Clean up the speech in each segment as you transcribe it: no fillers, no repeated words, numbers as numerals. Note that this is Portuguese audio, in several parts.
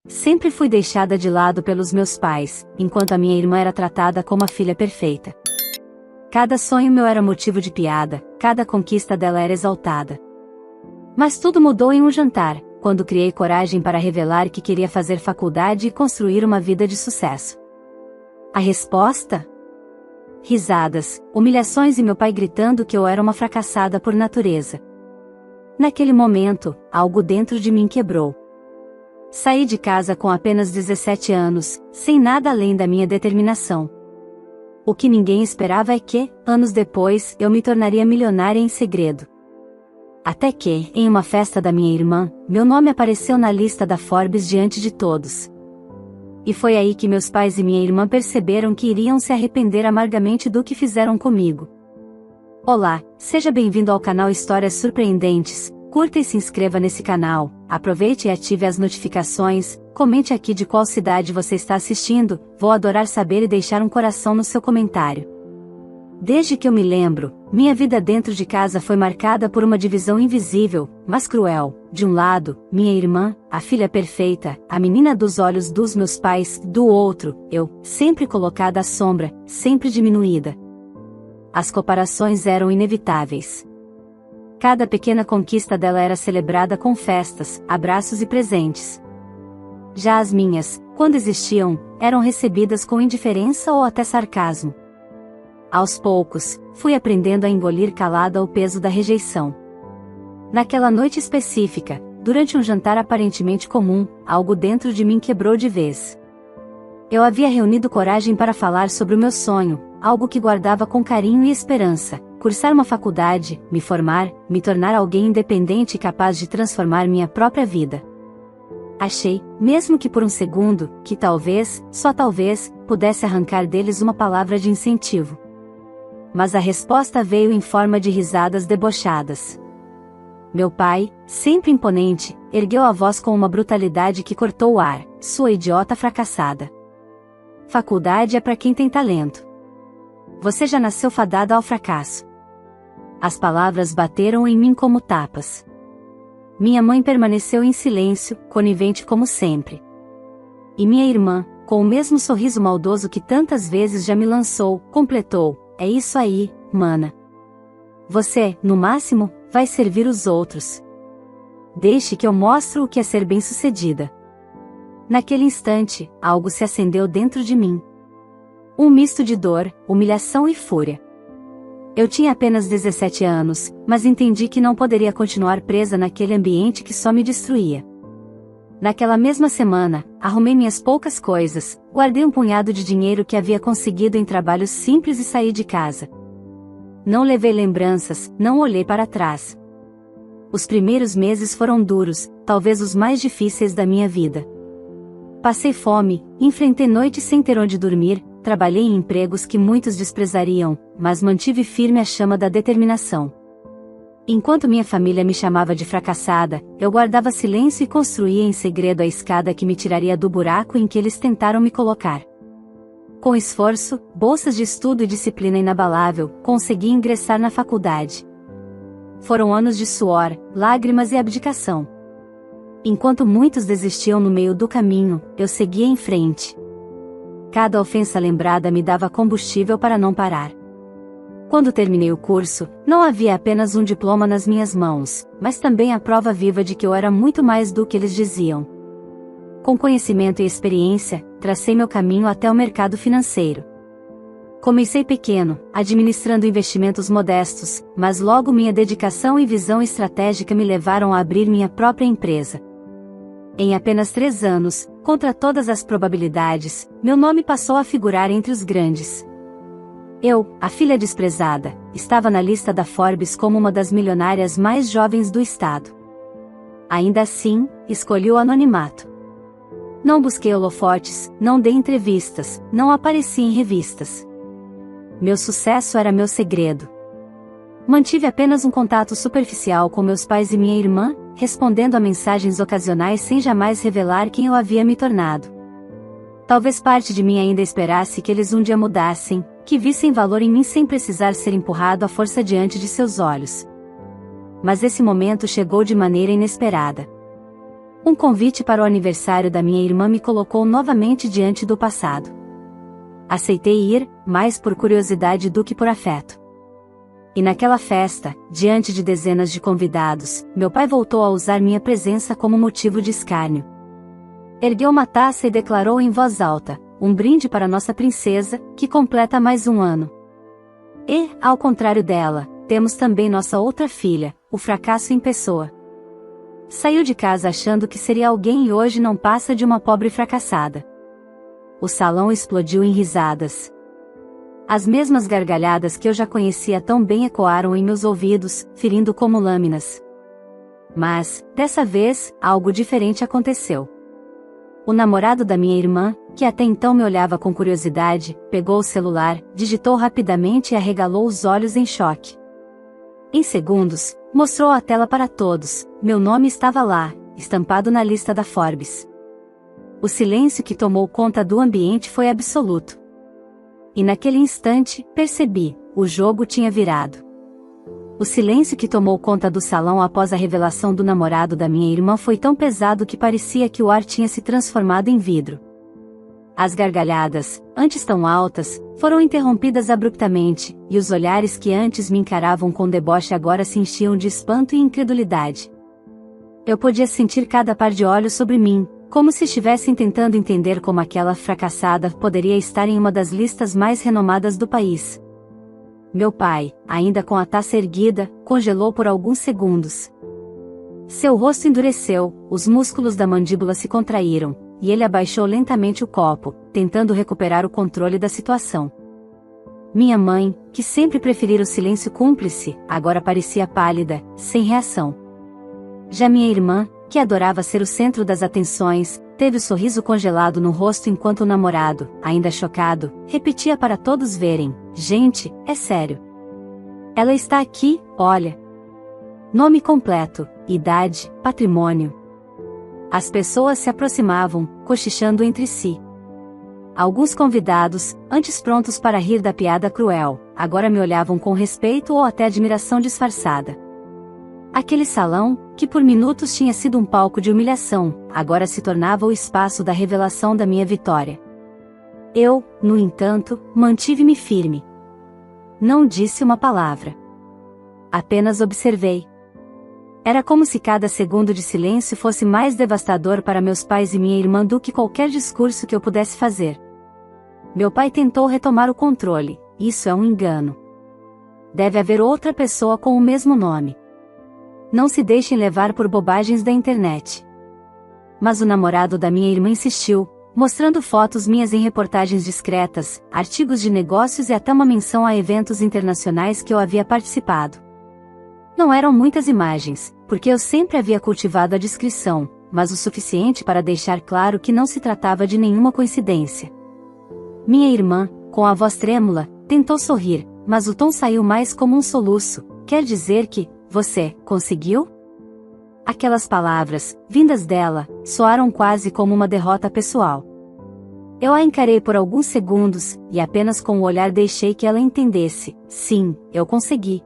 Sempre fui deixada de lado pelos meus pais, enquanto a minha irmã era tratada como a filha perfeita. Cada sonho meu era motivo de piada, cada conquista dela era exaltada. Mas tudo mudou em um jantar, quando criei coragem para revelar que queria fazer faculdade e construir uma vida de sucesso. A resposta? Risadas, humilhações e meu pai gritando que eu era uma fracassada por natureza. Naquele momento, algo dentro de mim quebrou. Saí de casa com apenas 17 anos, sem nada além da minha determinação. O que ninguém esperava é que, anos depois, eu me tornaria milionária em segredo. Até que, em uma festa da minha irmã, meu nome apareceu na lista da Forbes diante de todos. E foi aí que meus pais e minha irmã perceberam que iriam se arrepender amargamente do que fizeram comigo. Olá, seja bem-vindo ao canal Histórias Surpreendentes. Curta e se inscreva nesse canal, aproveite e ative as notificações, comente aqui de qual cidade você está assistindo, vou adorar saber e deixar um coração no seu comentário. Desde que eu me lembro, minha vida dentro de casa foi marcada por uma divisão invisível, mas cruel. De um lado, minha irmã, a filha perfeita, a menina dos olhos dos meus pais, do outro, eu, sempre colocada à sombra, sempre diminuída. As comparações eram inevitáveis. Cada pequena conquista dela era celebrada com festas, abraços e presentes. Já as minhas, quando existiam, eram recebidas com indiferença ou até sarcasmo. Aos poucos, fui aprendendo a engolir calada o peso da rejeição. Naquela noite específica, durante um jantar aparentemente comum, algo dentro de mim quebrou de vez. Eu havia reunido coragem para falar sobre o meu sonho, algo que guardava com carinho e esperança. Cursar uma faculdade, me formar, me tornar alguém independente e capaz de transformar minha própria vida. Achei, mesmo que por um segundo, que talvez, só talvez, pudesse arrancar deles uma palavra de incentivo. Mas a resposta veio em forma de risadas debochadas. Meu pai, sempre imponente, ergueu a voz com uma brutalidade que cortou o ar. Sua idiota fracassada. Faculdade é para quem tem talento. Você já nasceu fadada ao fracasso. As palavras bateram em mim como tapas. Minha mãe permaneceu em silêncio, conivente como sempre. E minha irmã, com o mesmo sorriso maldoso que tantas vezes já me lançou, completou: é isso aí, mana. Você, no máximo, vai servir os outros. Deixe que eu mostre o que é ser bem-sucedida. Naquele instante, algo se acendeu dentro de mim. Um misto de dor, humilhação e fúria. Eu tinha apenas 17 anos, mas entendi que não poderia continuar presa naquele ambiente que só me destruía. Naquela mesma semana, arrumei minhas poucas coisas, guardei um punhado de dinheiro que havia conseguido em trabalhos simples e saí de casa. Não levei lembranças, não olhei para trás. Os primeiros meses foram duros, talvez os mais difíceis da minha vida. Passei fome, enfrentei noites sem ter onde dormir, trabalhei em empregos que muitos desprezariam, mas mantive firme a chama da determinação. Enquanto minha família me chamava de fracassada, eu guardava silêncio e construía em segredo a escada que me tiraria do buraco em que eles tentaram me colocar. Com esforço, bolsas de estudo e disciplina inabalável, consegui ingressar na faculdade. Foram anos de suor, lágrimas e abdicação. Enquanto muitos desistiam no meio do caminho, eu seguia em frente. Cada ofensa lembrada me dava combustível para não parar. Quando terminei o curso, não havia apenas um diploma nas minhas mãos, mas também a prova viva de que eu era muito mais do que eles diziam. Com conhecimento e experiência, tracei meu caminho até o mercado financeiro. Comecei pequeno, administrando investimentos modestos, mas logo minha dedicação e visão estratégica me levaram a abrir minha própria empresa. Em apenas 3 anos, contra todas as probabilidades, meu nome passou a figurar entre os grandes. Eu, a filha desprezada, estava na lista da Forbes como uma das milionárias mais jovens do estado. Ainda assim, escolhi o anonimato. Não busquei holofotes, não dei entrevistas, não apareci em revistas. Meu sucesso era meu segredo. Mantive apenas um contato superficial com meus pais e minha irmã, respondendo a mensagens ocasionais sem jamais revelar quem eu havia me tornado. Talvez parte de mim ainda esperasse que eles um dia mudassem, que vissem valor em mim sem precisar ser empurrado à força diante de seus olhos. Mas esse momento chegou de maneira inesperada. Um convite para o aniversário da minha irmã me colocou novamente diante do passado. Aceitei ir, mais por curiosidade do que por afeto. E naquela festa, diante de dezenas de convidados, meu pai voltou a usar minha presença como motivo de escárnio. Ergueu uma taça e declarou em voz alta: um brinde para nossa princesa, que completa mais um ano. E, ao contrário dela, temos também nossa outra filha, o fracasso em pessoa. Saiu de casa achando que seria alguém e hoje não passa de uma pobre fracassada. O salão explodiu em risadas. As mesmas gargalhadas que eu já conhecia tão bem ecoaram em meus ouvidos, ferindo como lâminas. Mas, dessa vez, algo diferente aconteceu. O namorado da minha irmã, que até então me olhava com curiosidade, pegou o celular, digitou rapidamente e arregalou os olhos em choque. Em segundos, mostrou a tela para todos, meu nome estava lá, estampado na lista da Forbes. O silêncio que tomou conta do ambiente foi absoluto. E naquele instante, percebi, o jogo tinha virado. O silêncio que tomou conta do salão após a revelação do namorado da minha irmã foi tão pesado que parecia que o ar tinha se transformado em vidro. As gargalhadas, antes tão altas, foram interrompidas abruptamente, e os olhares que antes me encaravam com deboche agora se enchiam de espanto e incredulidade. Eu podia sentir cada par de olhos sobre mim, como se estivessem tentando entender como aquela fracassada poderia estar em uma das listas mais renomadas do país. Meu pai, ainda com a taça erguida, congelou por alguns segundos. Seu rosto endureceu, os músculos da mandíbula se contraíram, e ele abaixou lentamente o copo, tentando recuperar o controle da situação. Minha mãe, que sempre preferira o silêncio cúmplice, agora parecia pálida, sem reação. Já minha irmã, que adorava ser o centro das atenções, teve o sorriso congelado no rosto enquanto o namorado, ainda chocado, repetia para todos verem: gente, é sério. Ela está aqui, olha. Nome completo, idade, patrimônio. As pessoas se aproximavam, cochichando entre si. Alguns convidados, antes prontos para rir da piada cruel, agora me olhavam com respeito ou até admiração disfarçada. Aquele salão, que por minutos tinha sido um palco de humilhação, agora se tornava o espaço da revelação da minha vitória. Eu, no entanto, mantive-me firme. Não disse uma palavra. Apenas observei. Era como se cada segundo de silêncio fosse mais devastador para meus pais e minha irmã do que qualquer discurso que eu pudesse fazer. Meu pai tentou retomar o controle: isso é um engano. Deve haver outra pessoa com o mesmo nome. Não se deixem levar por bobagens da internet. Mas o namorado da minha irmã insistiu, mostrando fotos minhas em reportagens discretas, artigos de negócios e até uma menção a eventos internacionais que eu havia participado. Não eram muitas imagens, porque eu sempre havia cultivado a discrição, mas o suficiente para deixar claro que não se tratava de nenhuma coincidência. Minha irmã, com a voz trêmula, tentou sorrir, mas o tom saiu mais como um soluço: quer dizer que você conseguiu? Aquelas palavras, vindas dela, soaram quase como uma derrota pessoal. Eu a encarei por alguns segundos, e apenas com o olhar deixei que ela entendesse: sim, eu consegui.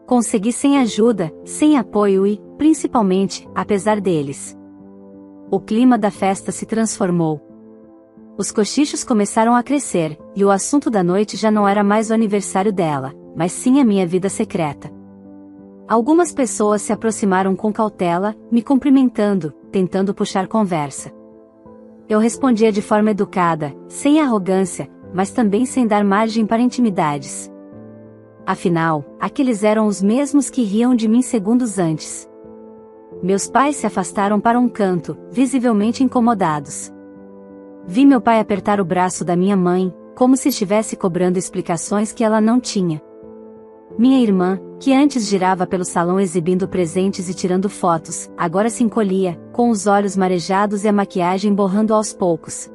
Consegui sem ajuda, sem apoio e, principalmente, apesar deles. O clima da festa se transformou. Os cochichos começaram a crescer, e o assunto da noite já não era mais o aniversário dela, mas sim a minha vida secreta. Algumas pessoas se aproximaram com cautela, me cumprimentando, tentando puxar conversa. Eu respondia de forma educada, sem arrogância, mas também sem dar margem para intimidades. Afinal, aqueles eram os mesmos que riam de mim segundos antes. Meus pais se afastaram para um canto, visivelmente incomodados. Vi meu pai apertar o braço da minha mãe, como se estivesse cobrando explicações que ela não tinha. Minha irmã, que antes girava pelo salão exibindo presentes e tirando fotos, agora se encolhia, com os olhos marejados e a maquiagem borrando aos poucos.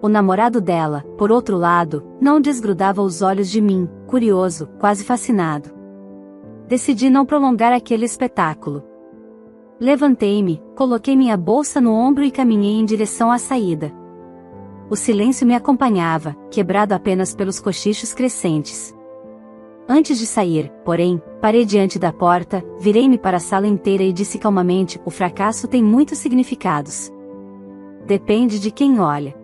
O namorado dela, por outro lado, não desgrudava os olhos de mim, curioso, quase fascinado. Decidi não prolongar aquele espetáculo. Levantei-me, coloquei minha bolsa no ombro e caminhei em direção à saída. O silêncio me acompanhava, quebrado apenas pelos cochichos crescentes. Antes de sair, porém, parei diante da porta, virei-me para a sala inteira e disse calmamente: o fracasso tem muitos significados. Depende de quem olha.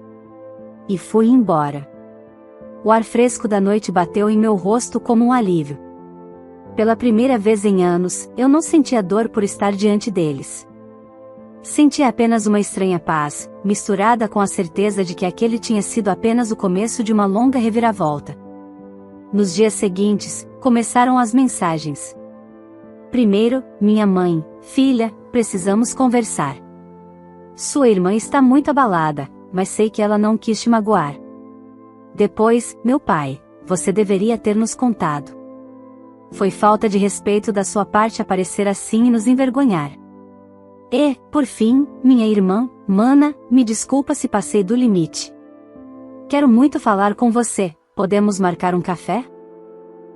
E fui embora. O ar fresco da noite bateu em meu rosto como um alívio. Pela primeira vez em anos, eu não sentia dor por estar diante deles. Sentia apenas uma estranha paz, misturada com a certeza de que aquele tinha sido apenas o começo de uma longa reviravolta. Nos dias seguintes, começaram as mensagens. Primeiro, minha mãe: filha, precisamos conversar. Sua irmã está muito abalada, mas sei que ela não quis te magoar. Depois, meu pai: você deveria ter nos contado. Foi falta de respeito da sua parte aparecer assim e nos envergonhar. E, por fim, minha irmã: mana, me desculpa se passei do limite. Quero muito falar com você, podemos marcar um café?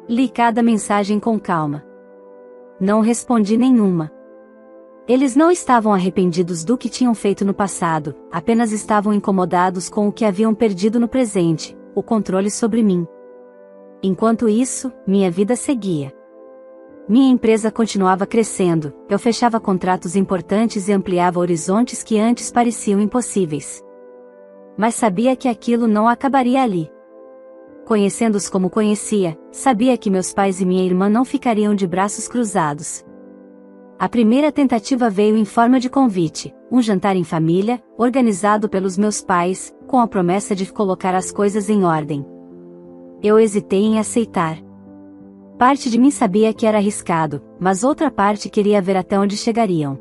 Li cada mensagem com calma. Não respondi nenhuma. Eles não estavam arrependidos do que tinham feito no passado, apenas estavam incomodados com o que haviam perdido no presente, o controle sobre mim. Enquanto isso, minha vida seguia. Minha empresa continuava crescendo, eu fechava contratos importantes e ampliava horizontes que antes pareciam impossíveis. Mas sabia que aquilo não acabaria ali. Conhecendo-os como conhecia, sabia que meus pais e minha irmã não ficariam de braços cruzados. A primeira tentativa veio em forma de convite, um jantar em família, organizado pelos meus pais, com a promessa de colocar as coisas em ordem. Eu hesitei em aceitar. Parte de mim sabia que era arriscado, mas outra parte queria ver até onde chegariam.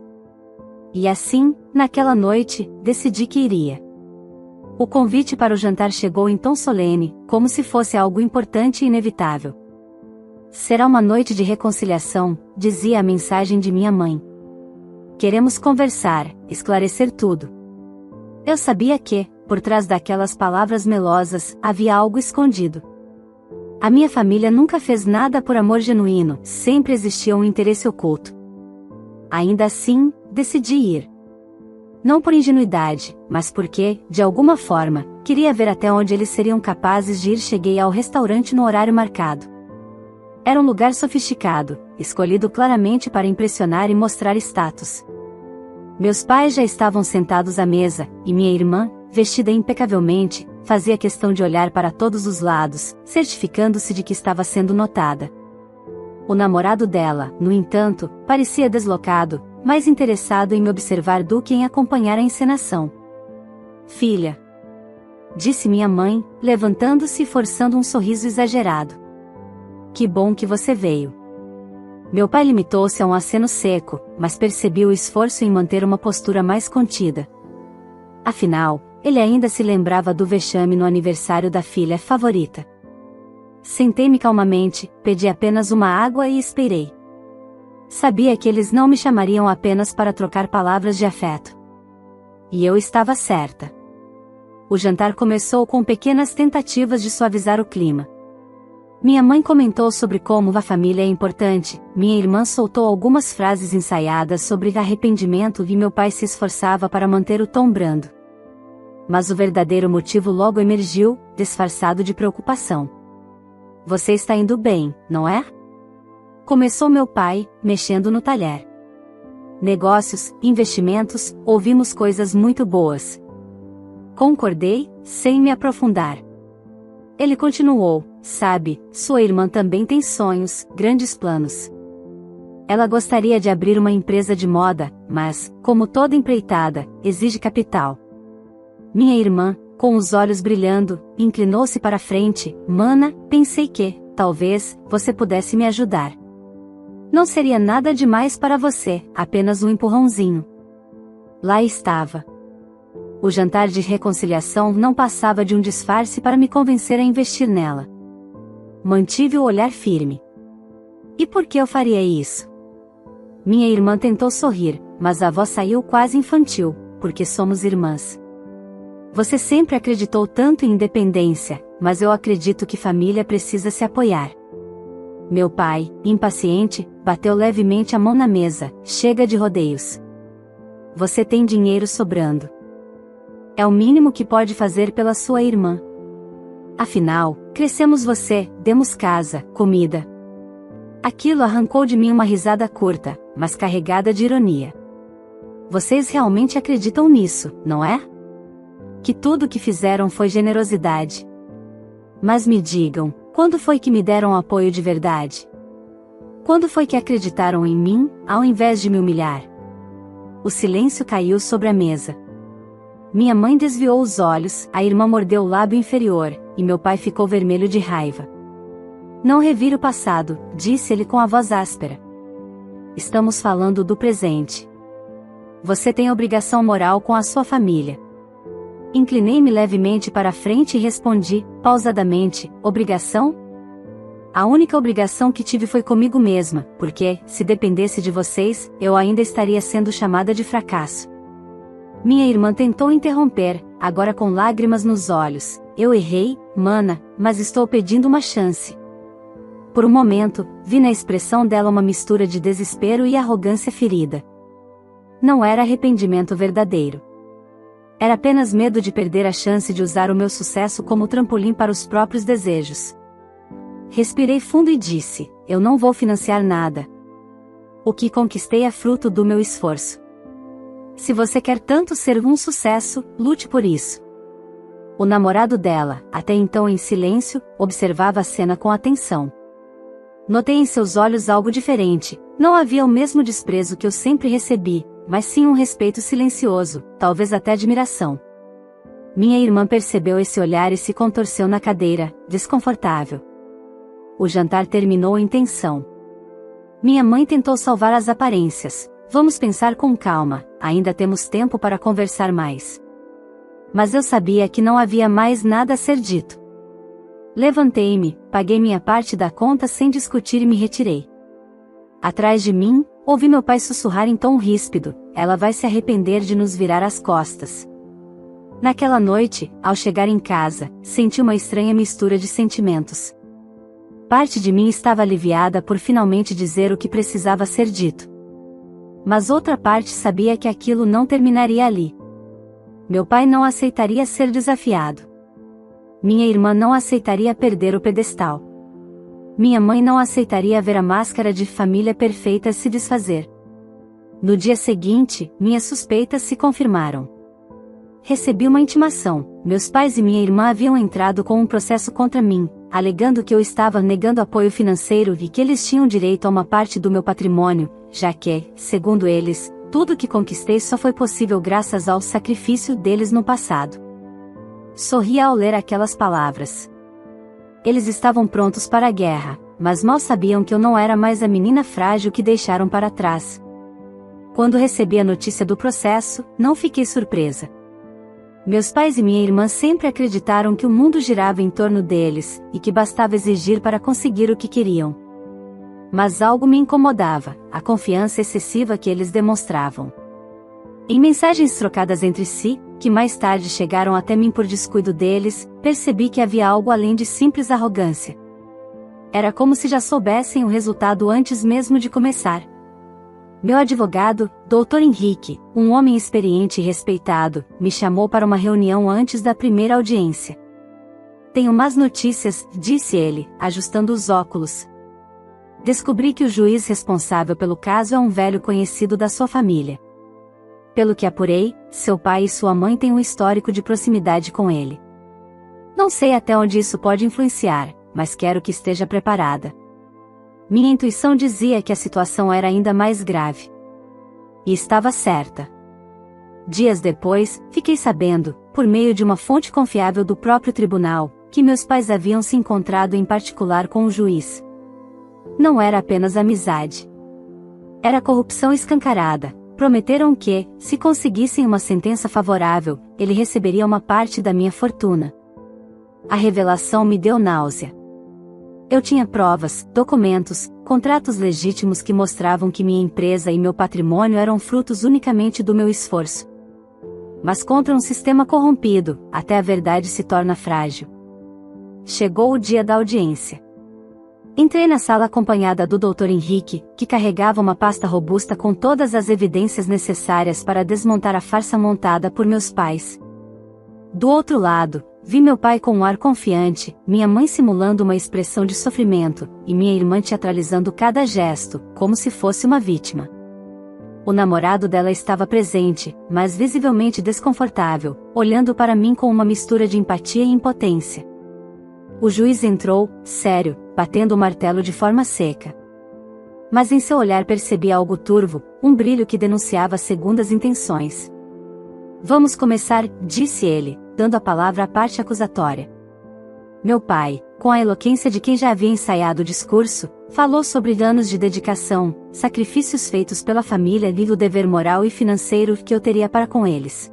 E assim, naquela noite, decidi que iria. O convite para o jantar chegou em tom solene, como se fosse algo importante e inevitável. Será uma noite de reconciliação, dizia a mensagem de minha mãe. Queremos conversar, esclarecer tudo. Eu sabia que, por trás daquelas palavras melosas, havia algo escondido. A minha família nunca fez nada por amor genuíno, sempre existia um interesse oculto. Ainda assim, decidi ir. Não por ingenuidade, mas porque, de alguma forma, queria ver até onde eles seriam capazes de ir. Cheguei ao restaurante no horário marcado. Era um lugar sofisticado, escolhido claramente para impressionar e mostrar status. Meus pais já estavam sentados à mesa, e minha irmã, vestida impecavelmente, fazia questão de olhar para todos os lados, certificando-se de que estava sendo notada. O namorado dela, no entanto, parecia deslocado, mais interessado em me observar do que em acompanhar a encenação. Filha, disse minha mãe, levantando-se e forçando um sorriso exagerado. Que bom que você veio. Meu pai limitou-se a um aceno seco, mas percebi o esforço em manter uma postura mais contida. Afinal, ele ainda se lembrava do vexame no aniversário da filha favorita. Sentei-me calmamente, pedi apenas uma água e esperei. Sabia que eles não me chamariam apenas para trocar palavras de afeto. E eu estava certa. O jantar começou com pequenas tentativas de suavizar o clima. Minha mãe comentou sobre como a família é importante, minha irmã soltou algumas frases ensaiadas sobre arrependimento e meu pai se esforçava para manter o tom brando. Mas o verdadeiro motivo logo emergiu, disfarçado de preocupação. Você está indo bem, não é? Começou meu pai, mexendo no talher. Negócios, investimentos, ouvimos coisas muito boas. Concordei, sem me aprofundar. Ele continuou, sabe, sua irmã também tem sonhos, grandes planos. Ela gostaria de abrir uma empresa de moda, mas, como toda empreitada, exige capital. Minha irmã, com os olhos brilhando, inclinou-se para a frente. Mana, pensei que, talvez, você pudesse me ajudar. Não seria nada demais para você, apenas um empurrãozinho. Lá estava. O jantar de reconciliação não passava de um disfarce para me convencer a investir nela. Mantive o olhar firme. E por que eu faria isso? Minha irmã tentou sorrir, mas a voz saiu quase infantil, porque somos irmãs. Você sempre acreditou tanto em independência, mas eu acredito que família precisa se apoiar. Meu pai, impaciente, bateu levemente a mão na mesa. Chega de rodeios. Você tem dinheiro sobrando. É o mínimo que pode fazer pela sua irmã. Afinal, crescemos você, demos casa, comida, Aquilo arrancou de mim uma risada curta, mas carregada de ironia. Vocês realmente acreditam nisso, não é? Que tudo o que fizeram foi generosidade. Mas me digam, quando foi que me deram apoio de verdade? Quando foi que acreditaram em mim, ao invés de me humilhar? O silêncio caiu sobre a mesa. Minha mãe desviou os olhos, a irmã mordeu o lábio inferior, e meu pai ficou vermelho de raiva. Não revire o passado, disse ele com a voz áspera. Estamos falando do presente. Você tem obrigação moral com a sua família. Inclinei-me levemente para a frente e respondi, pausadamente, obrigação? A única obrigação que tive foi comigo mesma, porque, se dependesse de vocês, eu ainda estaria sendo chamada de fracasso. Minha irmã tentou interromper, agora com lágrimas nos olhos. Eu errei, mana, mas estou pedindo uma chance. Por um momento, vi na expressão dela uma mistura de desespero e arrogância ferida. Não era arrependimento verdadeiro. Era apenas medo de perder a chance de usar o meu sucesso como trampolim para os próprios desejos. Respirei fundo e disse, eu não vou financiar nada. O que conquistei é fruto do meu esforço. Se você quer tanto ser um sucesso, lute por isso. O namorado dela, até então em silêncio, observava a cena com atenção. Notei em seus olhos algo diferente, não havia o mesmo desprezo que eu sempre recebi, mas sim um respeito silencioso, talvez até admiração. Minha irmã percebeu esse olhar e se contorceu na cadeira, desconfortável. O jantar terminou em tensão. Minha mãe tentou salvar as aparências. Vamos pensar com calma, ainda temos tempo para conversar mais. Mas eu sabia que não havia mais nada a ser dito. Levantei-me, paguei minha parte da conta sem discutir e me retirei. Atrás de mim, ouvi meu pai sussurrar em tom ríspido, ela vai se arrepender de nos virar as costas. Naquela noite, ao chegar em casa, senti uma estranha mistura de sentimentos. Parte de mim estava aliviada por finalmente dizer o que precisava ser dito. Mas outra parte sabia que aquilo não terminaria ali. Meu pai não aceitaria ser desafiado. Minha irmã não aceitaria perder o pedestal. Minha mãe não aceitaria ver a máscara de família perfeita se desfazer. No dia seguinte, minhas suspeitas se confirmaram. Recebi uma intimação. Meus pais e minha irmã haviam entrado com um processo contra mim, alegando que eu estava negando apoio financeiro e que eles tinham direito a uma parte do meu patrimônio, já que, segundo eles, tudo que conquistei só foi possível graças ao sacrifício deles no passado. Sorri ao ler aquelas palavras. Eles estavam prontos para a guerra, mas mal sabiam que eu não era mais a menina frágil que deixaram para trás. Quando recebi a notícia do processo, não fiquei surpresa. Meus pais e minha irmã sempre acreditaram que o mundo girava em torno deles, e que bastava exigir para conseguir o que queriam. Mas algo me incomodava, a confiança excessiva que eles demonstravam. Em mensagens trocadas entre si, que mais tarde chegaram até mim por descuido deles, percebi que havia algo além de simples arrogância. Era como se já soubessem o resultado antes mesmo de começar. Meu advogado, Dr. Henrique, um homem experiente e respeitado, me chamou para uma reunião antes da primeira audiência. Tenho más notícias, disse ele, ajustando os óculos. Descobri que o juiz responsável pelo caso é um velho conhecido da sua família. Pelo que apurei, seu pai e sua mãe têm um histórico de proximidade com ele. Não sei até onde isso pode influenciar, mas quero que esteja preparada. Minha intuição dizia que a situação era ainda mais grave. E estava certa. Dias depois, fiquei sabendo, por meio de uma fonte confiável do próprio tribunal, que meus pais haviam se encontrado em particular com o juiz. Não era apenas amizade. Era corrupção escancarada. Prometeram que, se conseguissem uma sentença favorável, ele receberia uma parte da minha fortuna. A revelação me deu náusea. Eu tinha provas, documentos, contratos legítimos que mostravam que minha empresa e meu patrimônio eram frutos unicamente do meu esforço. Mas contra um sistema corrompido, até a verdade se torna frágil. Chegou o dia da audiência. Entrei na sala acompanhada do Dr. Henrique, que carregava uma pasta robusta com todas as evidências necessárias para desmontar a farsa montada por meus pais. Do outro lado, Vi meu pai com um ar confiante, minha mãe simulando uma expressão de sofrimento, e minha irmã teatralizando cada gesto, como se fosse uma vítima. O namorado dela estava presente, mas visivelmente desconfortável, olhando para mim com uma mistura de empatia e impotência. O juiz entrou, sério, batendo o martelo de forma seca. Mas em seu olhar percebi algo turvo, um brilho que denunciava segundas intenções. Vamos começar, disse ele, dando a palavra à parte acusatória. Meu pai, com a eloquência de quem já havia ensaiado o discurso, falou sobre anos de dedicação, sacrifícios feitos pela família e o dever moral e financeiro que eu teria para com eles.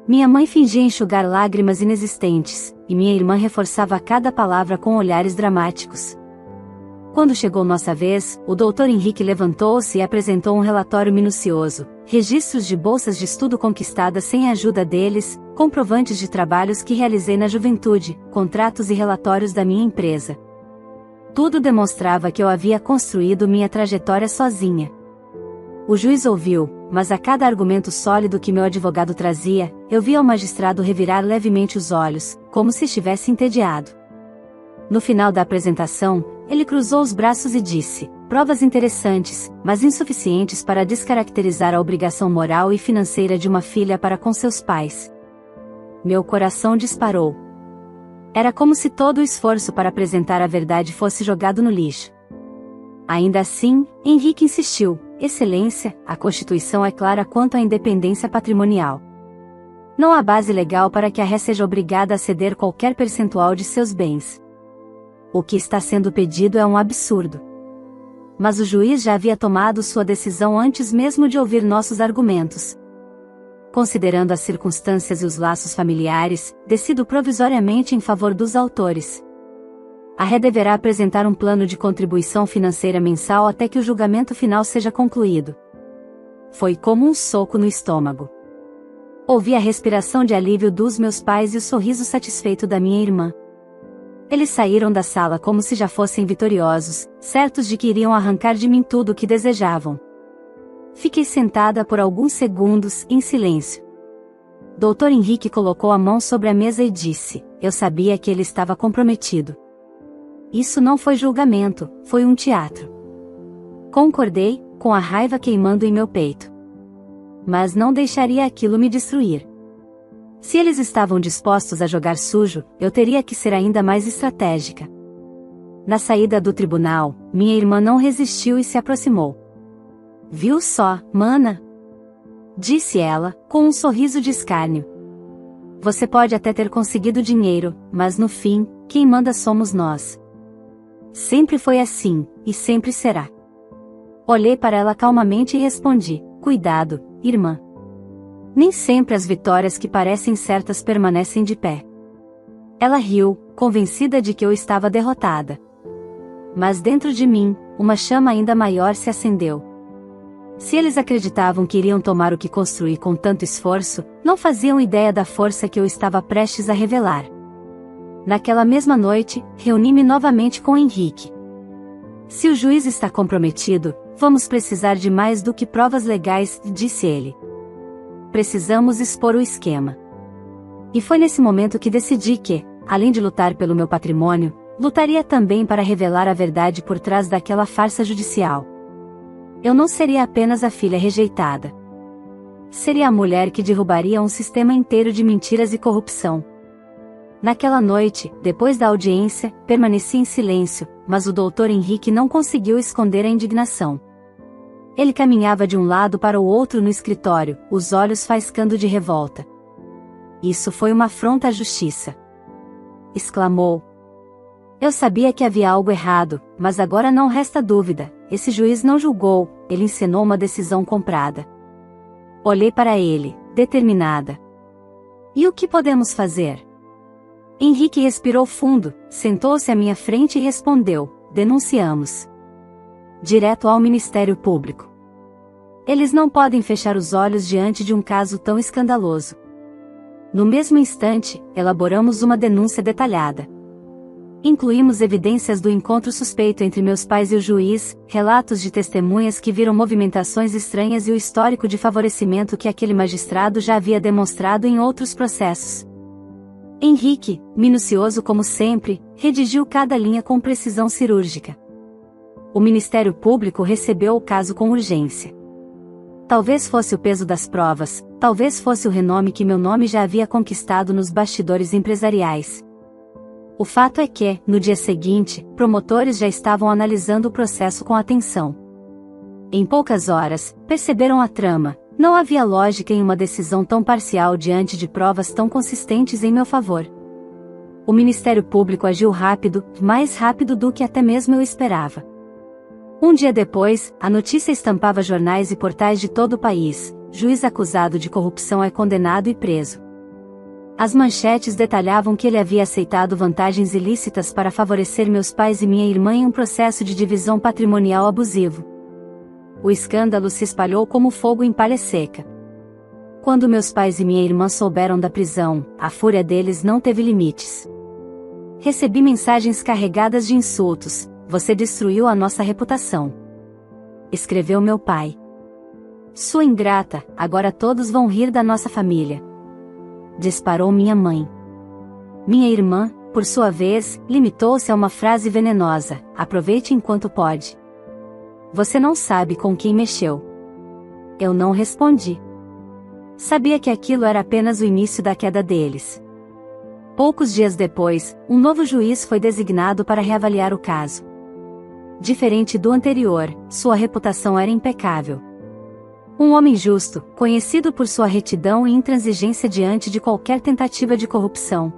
Minha mãe fingia enxugar lágrimas inexistentes, e minha irmã reforçava cada palavra com olhares dramáticos. Quando chegou nossa vez, o Dr. Henrique levantou-se e apresentou um relatório minucioso, registros de bolsas de estudo conquistadas sem a ajuda deles, comprovantes de trabalhos que realizei na juventude, contratos e relatórios da minha empresa. Tudo demonstrava que eu havia construído minha trajetória sozinha. O juiz ouviu, mas a cada argumento sólido que meu advogado trazia, eu via o magistrado revirar levemente os olhos, como se estivesse entediado. No final da apresentação, ele cruzou os braços e disse: provas interessantes, mas insuficientes para descaracterizar a obrigação moral e financeira de uma filha para com seus pais. Meu coração disparou. Era como se todo o esforço para apresentar a verdade fosse jogado no lixo. Ainda assim, Henrique insistiu: Excelência, a Constituição é clara quanto à independência patrimonial. Não há base legal para que a ré seja obrigada a ceder qualquer percentual de seus bens. O que está sendo pedido é um absurdo. Mas o juiz já havia tomado sua decisão antes mesmo de ouvir nossos argumentos. Considerando as circunstâncias e os laços familiares, decido provisoriamente em favor dos autores. A ré deverá apresentar um plano de contribuição financeira mensal até que o julgamento final seja concluído. Foi como um soco no estômago. Ouvi a respiração de alívio dos meus pais e o sorriso satisfeito da minha irmã. Eles saíram da sala como se já fossem vitoriosos, certos de que iriam arrancar de mim tudo o que desejavam. Fiquei sentada por alguns segundos, em silêncio. Dr. Henrique colocou a mão sobre a mesa e disse: eu sabia que ele estava comprometido. Isso não foi julgamento, foi um teatro. Concordei, com a raiva queimando em meu peito. Mas não deixaria aquilo me destruir. Se eles estavam dispostos a jogar sujo, eu teria que ser ainda mais estratégica. Na saída do tribunal, minha irmã não resistiu e se aproximou. Viu só, mana? Disse ela, com um sorriso de escárnio. Você pode até ter conseguido dinheiro, mas no fim, quem manda somos nós. Sempre foi assim, e sempre será. Olhei para ela calmamente e respondi: cuidado, irmã. Nem sempre as vitórias que parecem certas permanecem de pé. Ela riu, convencida de que eu estava derrotada. Mas dentro de mim, uma chama ainda maior se acendeu. Se eles acreditavam que iriam tomar o que construí com tanto esforço, não faziam ideia da força que eu estava prestes a revelar. Naquela mesma noite, reuni-me novamente com Henrique. Se o juiz está comprometido, vamos precisar de mais do que provas legais, disse ele. Precisamos expor o esquema. E foi nesse momento que decidi que, além de lutar pelo meu patrimônio, lutaria também para revelar a verdade por trás daquela farsa judicial. Eu não seria apenas a filha rejeitada. Seria a mulher que derrubaria um sistema inteiro de mentiras e corrupção. Naquela noite, depois da audiência, permaneci em silêncio, mas o Dr. Henrique não conseguiu esconder a indignação. Ele caminhava de um lado para o outro no escritório, os olhos faiscando de revolta. Isso foi uma afronta à justiça. Exclamou. Eu sabia que havia algo errado, mas agora não resta dúvida, esse juiz não julgou, ele encenou uma decisão comprada. Olhei para ele, determinada. E o que podemos fazer? Henrique respirou fundo, sentou-se à minha frente e respondeu: denunciamos. Direto ao Ministério Público. Eles não podem fechar os olhos diante de um caso tão escandaloso. No mesmo instante, elaboramos uma denúncia detalhada. Incluímos evidências do encontro suspeito entre meus pais e o juiz, relatos de testemunhas que viram movimentações estranhas e o histórico de favorecimento que aquele magistrado já havia demonstrado em outros processos. Henrique, minucioso como sempre, redigiu cada linha com precisão cirúrgica. O Ministério Público recebeu o caso com urgência. Talvez fosse o peso das provas, talvez fosse o renome que meu nome já havia conquistado nos bastidores empresariais. O fato é que, no dia seguinte, promotores já estavam analisando o processo com atenção. Em poucas horas, perceberam a trama. Não havia lógica em uma decisão tão parcial diante de provas tão consistentes em meu favor. O Ministério Público agiu rápido, mais rápido do que até mesmo eu esperava. Um dia depois, a notícia estampava jornais e portais de todo o país: juiz acusado de corrupção é condenado e preso. As manchetes detalhavam que ele havia aceitado vantagens ilícitas para favorecer meus pais e minha irmã em um processo de divisão patrimonial abusivo. O escândalo se espalhou como fogo em palha seca. Quando meus pais e minha irmã souberam da prisão, a fúria deles não teve limites. Recebi mensagens carregadas de insultos: "Você destruiu a nossa reputação", escreveu meu pai. "Sua ingrata, agora todos vão rir da nossa família", disparou minha mãe. Minha irmã, por sua vez, limitou-se a uma frase venenosa: "Aproveite enquanto pode. Você não sabe com quem mexeu." Eu não respondi. Sabia que aquilo era apenas o início da queda deles. Poucos dias depois, um novo juiz foi designado para reavaliar o caso. Diferente do anterior, sua reputação era impecável. Um homem justo, conhecido por sua retidão e intransigência diante de qualquer tentativa de corrupção.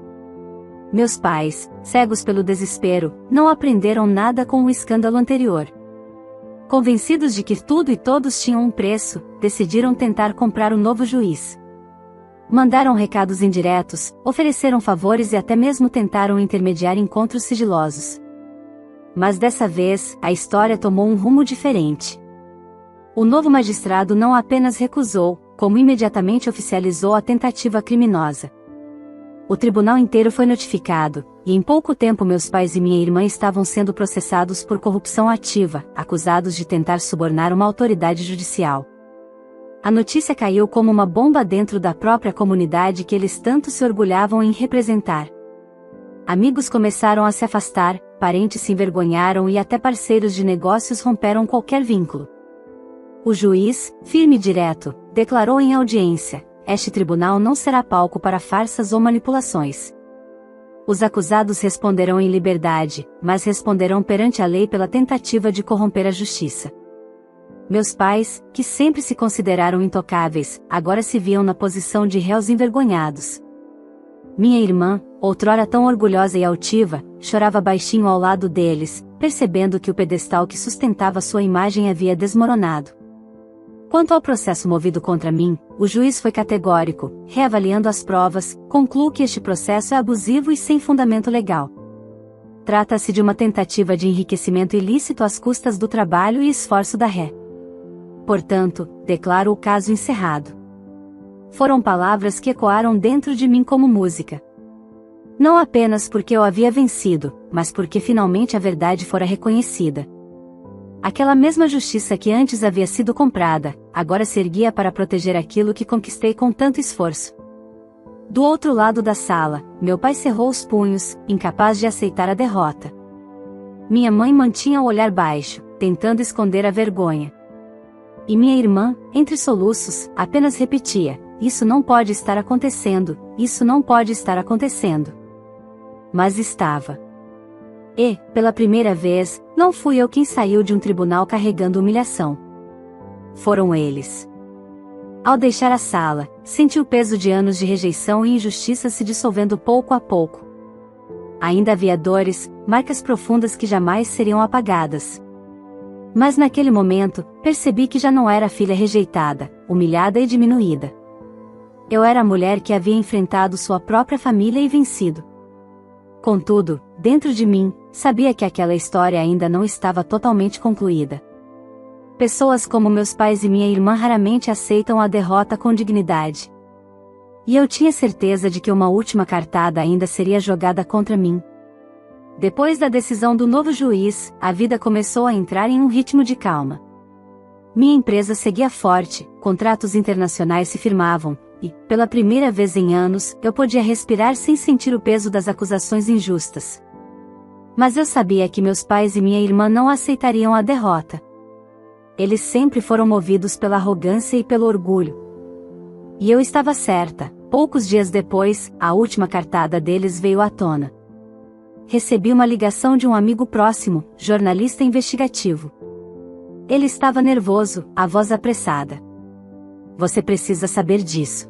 Meus pais, cegos pelo desespero, não aprenderam nada com o escândalo anterior. Convencidos de que tudo e todos tinham um preço, decidiram tentar comprar o novo juiz. Mandaram recados indiretos, ofereceram favores e até mesmo tentaram intermediar encontros sigilosos. Mas dessa vez, a história tomou um rumo diferente. O novo magistrado não apenas recusou, como imediatamente oficializou a tentativa criminosa. O tribunal inteiro foi notificado, e em pouco tempo meus pais e minha irmã estavam sendo processados por corrupção ativa, acusados de tentar subornar uma autoridade judicial. A notícia caiu como uma bomba dentro da própria comunidade que eles tanto se orgulhavam em representar. Amigos começaram a se afastar, parentes se envergonharam e até parceiros de negócios romperam qualquer vínculo. O juiz, firme e direto, declarou em audiência: "Este tribunal não será palco para farsas ou manipulações. Os acusados responderão em liberdade, mas responderão perante a lei pela tentativa de corromper a justiça." Meus pais, que sempre se consideraram intocáveis, agora se viam na posição de réus envergonhados. Minha irmã, outrora tão orgulhosa e altiva, chorava baixinho ao lado deles, percebendo que o pedestal que sustentava sua imagem havia desmoronado. Quanto ao processo movido contra mim, o juiz foi categórico, reavaliando as provas, concluiu que este processo é abusivo e sem fundamento legal. Trata-se de uma tentativa de enriquecimento ilícito às custas do trabalho e esforço da ré. Portanto, declaro o caso encerrado. Foram palavras que ecoaram dentro de mim como música. Não apenas porque eu havia vencido, mas porque finalmente a verdade fora reconhecida. Aquela mesma justiça que antes havia sido comprada, agora se erguia para proteger aquilo que conquistei com tanto esforço. Do outro lado da sala, meu pai cerrou os punhos, incapaz de aceitar a derrota. Minha mãe mantinha o olhar baixo, tentando esconder a vergonha. E minha irmã, entre soluços, apenas repetia: "Isso não pode estar acontecendo, isso não pode estar acontecendo." Mas estava. E, pela primeira vez, não fui eu quem saiu de um tribunal carregando humilhação. Foram eles. Ao deixar a sala, senti o peso de anos de rejeição e injustiça se dissolvendo pouco a pouco. Ainda havia dores, marcas profundas que jamais seriam apagadas. Mas naquele momento, percebi que já não era a filha rejeitada, humilhada e diminuída. Eu era a mulher que havia enfrentado sua própria família e vencido. Contudo, dentro de mim, sabia que aquela história ainda não estava totalmente concluída. Pessoas como meus pais e minha irmã raramente aceitam a derrota com dignidade. E eu tinha certeza de que uma última cartada ainda seria jogada contra mim. Depois da decisão do novo juiz, a vida começou a entrar em um ritmo de calma. Minha empresa seguia forte, contratos internacionais se firmavam, e, pela primeira vez em anos, eu podia respirar sem sentir o peso das acusações injustas. Mas eu sabia que meus pais e minha irmã não aceitariam a derrota. Eles sempre foram movidos pela arrogância e pelo orgulho. E eu estava certa. Poucos dias depois, a última cartada deles veio à tona. Recebi uma ligação de um amigo próximo, jornalista investigativo. Ele estava nervoso, a voz apressada. Você precisa saber disso.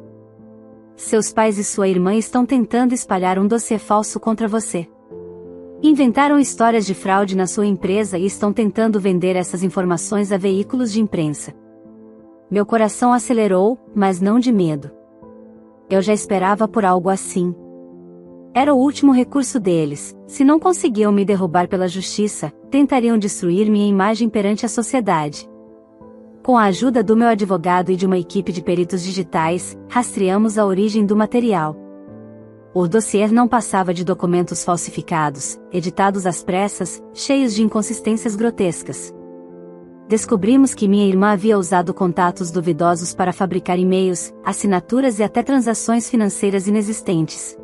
Seus pais e sua irmã estão tentando espalhar um dossiê falso contra você. Inventaram histórias de fraude na sua empresa e estão tentando vender essas informações a veículos de imprensa. Meu coração acelerou, mas não de medo. Eu já esperava por algo assim. Era o último recurso deles. Se não conseguiam me derrubar pela justiça, tentariam destruir minha imagem perante a sociedade. Com a ajuda do meu advogado e de uma equipe de peritos digitais, rastreamos a origem do material. O dossiê não passava de documentos falsificados, editados às pressas, cheios de inconsistências grotescas. Descobrimos que minha irmã havia usado contatos duvidosos para fabricar e-mails, assinaturas e até transações financeiras inexistentes.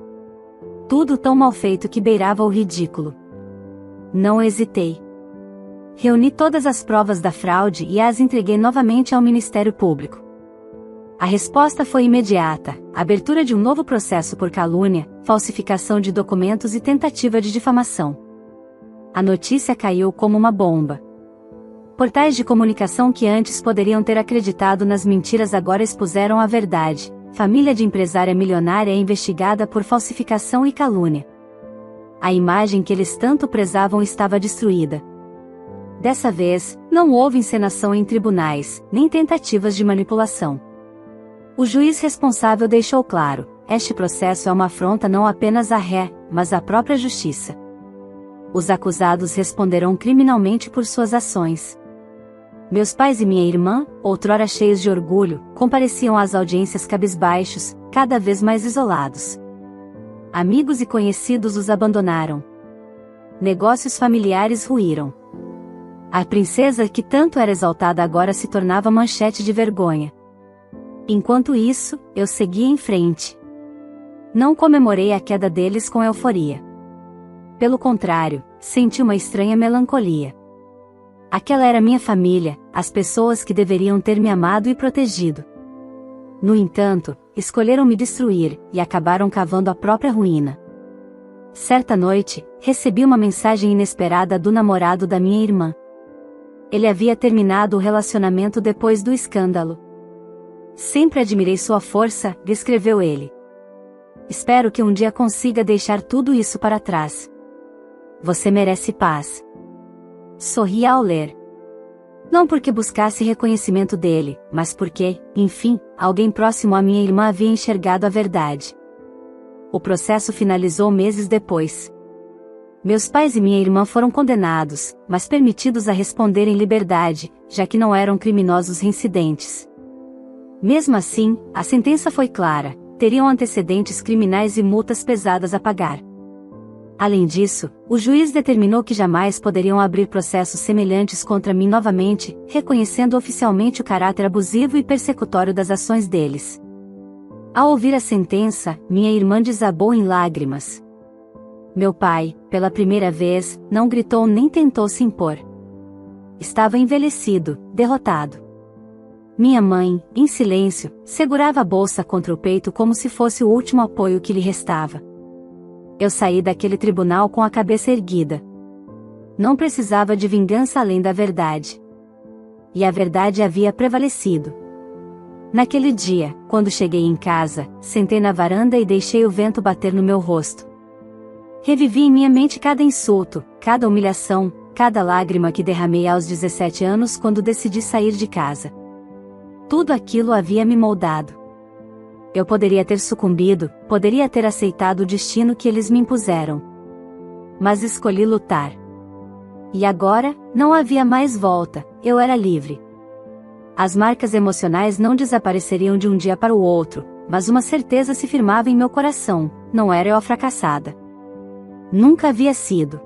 Tudo tão mal feito que beirava o ridículo. Não hesitei. Reuni todas as provas da fraude e as entreguei novamente ao Ministério Público. A resposta foi imediata: abertura de um novo processo por calúnia, falsificação de documentos e tentativa de difamação. A notícia caiu como uma bomba. Portais de comunicação que antes poderiam ter acreditado nas mentiras agora expuseram a verdade. Família de empresária milionária é investigada por falsificação e calúnia. A imagem que eles tanto prezavam estava destruída. Dessa vez, não houve encenação em tribunais, nem tentativas de manipulação. O juiz responsável deixou claro: este processo é uma afronta não apenas à ré, mas à própria justiça. Os acusados responderão criminalmente por suas ações. Meus pais e minha irmã, outrora cheios de orgulho, compareciam às audiências cabisbaixos, cada vez mais isolados. Amigos e conhecidos os abandonaram. Negócios familiares ruíram. A princesa que tanto era exaltada agora se tornava manchete de vergonha. Enquanto isso, eu seguia em frente. Não comemorei a queda deles com euforia. Pelo contrário, senti uma estranha melancolia. Aquela era minha família, as pessoas que deveriam ter me amado e protegido. No entanto, escolheram me destruir, e acabaram cavando a própria ruína. Certa noite, recebi uma mensagem inesperada do namorado da minha irmã. Ele havia terminado o relacionamento depois do escândalo. Sempre admirei sua força, descreveu ele. Espero que um dia consiga deixar tudo isso para trás. Você merece paz. Sorri ao ler. Não porque buscasse reconhecimento dele, mas porque, enfim, alguém próximo à minha irmã havia enxergado a verdade. O processo finalizou meses depois. Meus pais e minha irmã foram condenados, mas permitidos a responder em liberdade, já que não eram criminosos reincidentes. Mesmo assim, a sentença foi clara: teriam antecedentes criminais e multas pesadas a pagar. Além disso, o juiz determinou que jamais poderiam abrir processos semelhantes contra mim novamente, reconhecendo oficialmente o caráter abusivo e persecutório das ações deles. Ao ouvir a sentença, minha irmã desabou em lágrimas. Meu pai, pela primeira vez, não gritou nem tentou se impor. Estava envelhecido, derrotado. Minha mãe, em silêncio, segurava a bolsa contra o peito como se fosse o último apoio que lhe restava. Eu saí daquele tribunal com a cabeça erguida. Não precisava de vingança além da verdade. E a verdade havia prevalecido. Naquele dia, quando cheguei em casa, sentei na varanda e deixei o vento bater no meu rosto. Revivi em minha mente cada insulto, cada humilhação, cada lágrima que derramei aos 17 anos quando decidi sair de casa. Tudo aquilo havia me moldado. Eu poderia ter sucumbido, poderia ter aceitado o destino que eles me impuseram. Mas escolhi lutar. E agora, não havia mais volta, eu era livre. As marcas emocionais não desapareceriam de um dia para o outro, mas uma certeza se firmava em meu coração: não era eu a fracassada. Nunca havia sido.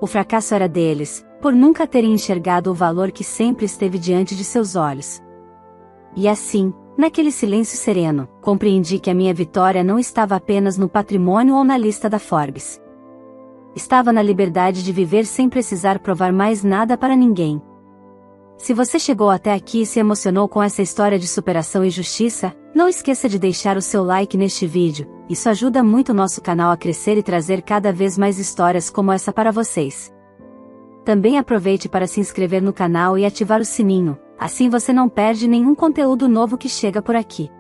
O fracasso era deles, por nunca terem enxergado o valor que sempre esteve diante de seus olhos. E assim, Naquele silêncio sereno, compreendi que a minha vitória não estava apenas no patrimônio ou na lista da Forbes. Estava na liberdade de viver sem precisar provar mais nada para ninguém. Se você chegou até aqui e se emocionou com essa história de superação e justiça, não esqueça de deixar o seu like neste vídeo, isso ajuda muito o nosso canal a crescer e trazer cada vez mais histórias como essa para vocês. Também aproveite para se inscrever no canal e ativar o sininho, assim você não perde nenhum conteúdo novo que chega por aqui.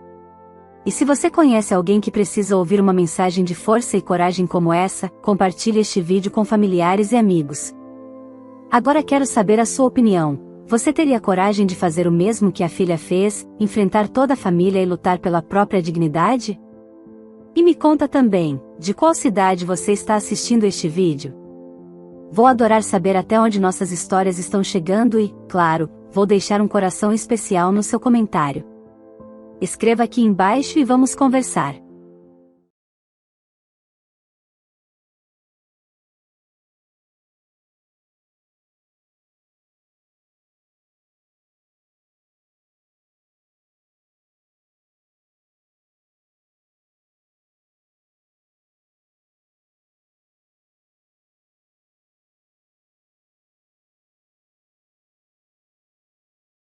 E se você conhece alguém que precisa ouvir uma mensagem de força e coragem como essa, compartilhe este vídeo com familiares e amigos. Agora quero saber a sua opinião. Você teria coragem de fazer o mesmo que a filha fez, enfrentar toda a família e lutar pela própria dignidade? E me conta também, de qual cidade você está assistindo este vídeo? Vou adorar saber até onde nossas histórias estão chegando e, claro, vou deixar um coração especial no seu comentário. Escreva aqui embaixo e vamos conversar.